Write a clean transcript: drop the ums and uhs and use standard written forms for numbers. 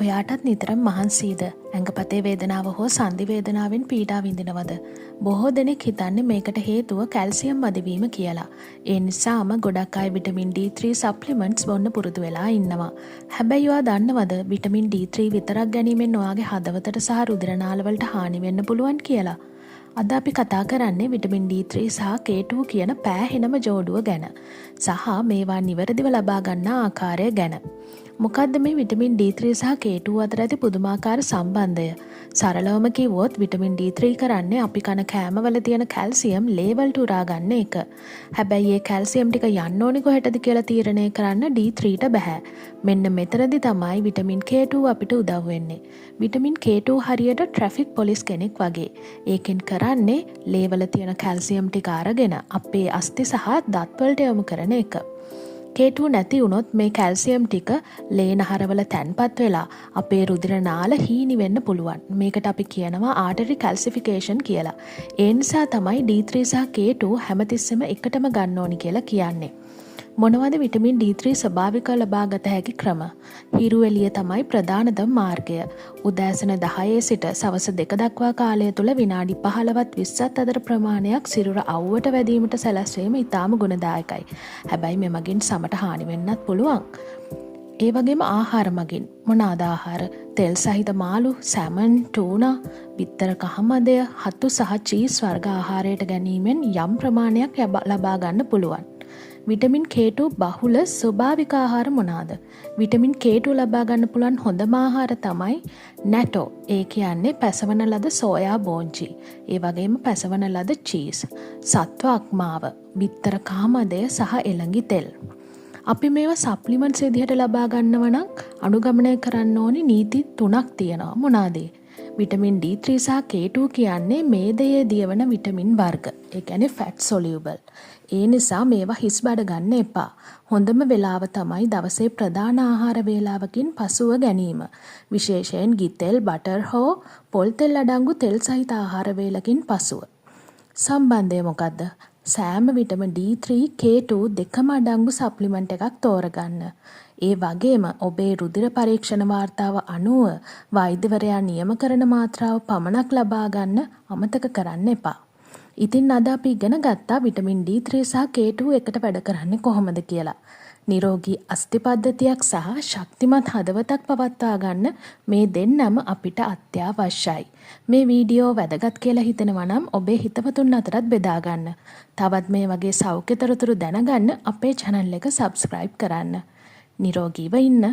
ඔයාටත් නිතරම මහන්සියද? ඇඟපතේ වේදනාව හෝ සන්ධි වේදනාවෙන් පීඩා විඳිනවද? බොහෝ දෙනෙක් හිතන්නේ මේකට හේතුව කැල්සියම් මදිවීම කියලා. ඒ නිසාම ගොඩක් අය විටමින් D3 සප්ලිමන්ට්ස් බොන්න පුරුදු වෙලා ඉන්නවා. හැබැයි ඔයා දන්නවද විටමින් D3 විතරක් ගැනීමෙන් ඔයාගේ හදවතට සහ රුධිර නාළවලට හානි වෙන්න පුළුවන් කියලා? අද අපි කතා කරන්නේ විටමින් D3 සහ K2 කියන පෑහෙනම ජෝඩුව ගැන. සහ මේවා නිවැරදිව ලබා ගන්නා ආකාරය ගැන. මොකද්ද මේ විටමින් D3 සහ K2 අතර ඇති පුදුමාකාර සම්බන්ධය? සරලවම කිව්වොත් විටමින් D3 කරන්නේ අපි කන කෑමවල තියෙන කැල්සියම් ලේවල් උරා ගන්න එක. හැබැයි ඒ කැල්සියම් ටික යන්න ඕනි කොහෙටද කියලා තීරණය කරන්න D3ට බෑ. මෙන්න මෙතනදි තමයි විටමින් K2 අපිට උදව් වෙන්නේ. විටමින් K2 හරියට ට්‍රැෆික් පොලිස් කෙනෙක් වගේ. ඒකෙන් කරන්නේ ලේවල තියෙන කැල්සියම් ටික අරගෙන අපේ අස්ථි සහ දත්වලට යොමු කරන එක. K2 නැති වුණොත් මේ කැල්සියම් ටික ලේ නහරවල තැන්පත් වෙලා අපේ රුධිර නාල හීනි වෙන්න පුළුවන්. මේකට අපි කියනවා ආටරි කැල්සිෆිකේෂන් කියලා. ඒ නිසා තමයි D3 සහ K2 හැමතිස්සෙම එකටම ගන්න ඕනි කියලා කියන්නේ. මොනවද විටමින් D3 ස්වභාවිකව ලබා ගත හැකි ක්‍රම? හිරු එළිය තමයි ප්‍රධානතම මාර්ගය. උදෑසන 10 සිට සවස 2 දක්වා කාලය තුල විනාඩි 15ත් 20ත් අතර ප්‍රමාණයක් සිරුර අවුවට වැදීමට සැලැස්වීම ඉතාම ගුණදායකයි. හැබැයි මේ මගින් සමට හානි වෙන්නත් පුළුවන්. ඒ වගේම ආහාර මගින් මොනවාද ආහාර? තෙල් සහිත මාළු, සැමන්, ටූනා, බිත්තර කහමදය, හතු සහ චීස් වර්ග ආහාරයට ගැනීමෙන් යම් ප්‍රමාණයක් ලබා ගන්න පුළුවන්. විටමින් K2 බහුල ස්වභාවික ආහාර මොනවාද? විටමින් K2 ලබා ගන්න පුළුවන් හොඳම ආහාර තමයි නැටෝ. ඒ කියන්නේ පැසවන ලද සෝයා බෝංචි. ඒ වගේම පැසවන ලද චීස්, සත්ව අක්මාව, බිත්තර කාමදය සහ එළඟි තෙල්. අපි මේවා සප්ලිමන්ට්ස් විදිහට ලබා ගන්නව නම් අනුගමනය කරන්න ඕනි නීති 3ක් තියෙනවා. මොනවාද? විටමින් D3 සහ K2 කියන්නේ මේදයේ දියවන විටමින් වර්ග. ඒ කියන්නේ ෆැට් සොලියුබල්. ඒ නිසා මේවා හිස් බඩ ගන්න එපා. හොඳම වෙලාව තමයි දවසේ ප්‍රධාන ආහාර වේලාවකින් පසුව ගැනීම. විශේෂයෙන් ගිතෙල්, බටර් හෝ පොල් තෙල් අඩංගු තෙල් සහිත ආහාර වේලකින් පසුව. සම්බන්ධය මොකද්ද? සෑම විටමින් D3, K2 දෙකම අඩංගු සප්ලිමන්ට් එකක් තෝරගන්න. ඒ වගේම ඔබේ රුධිර පරීක්ෂණ වාර්තාව අනුව වෛද්‍යවරයා නියම කරන මාත්‍රාව පමණක් ලබා ගන්න අමතක කරන්න එපා. ඉතින් අද අපි ඉගෙන ගත්තා විටමින් D3 සහ K2 එකට වැඩ කරන්නේ කොහොමද කියලා. නිරෝගී අස්ථි පද්ධතියක් සහ ශක්තිමත් හදවතක් පවත්වා ගන්න මේ දෙන්නම අපිට අත්‍යවශ්‍යයි. මේ වීඩියෝ වැදගත් කියලා හිතෙනවා නම් ඔබේ හිතවතුන් අතරත් බෙදා ගන්න. තවත් මේ වගේ සෞඛ්‍ය තොරතුරු දැනගන්න අපේ channel එක subscribe කරන්න. නිරෝගීව ඉන්න.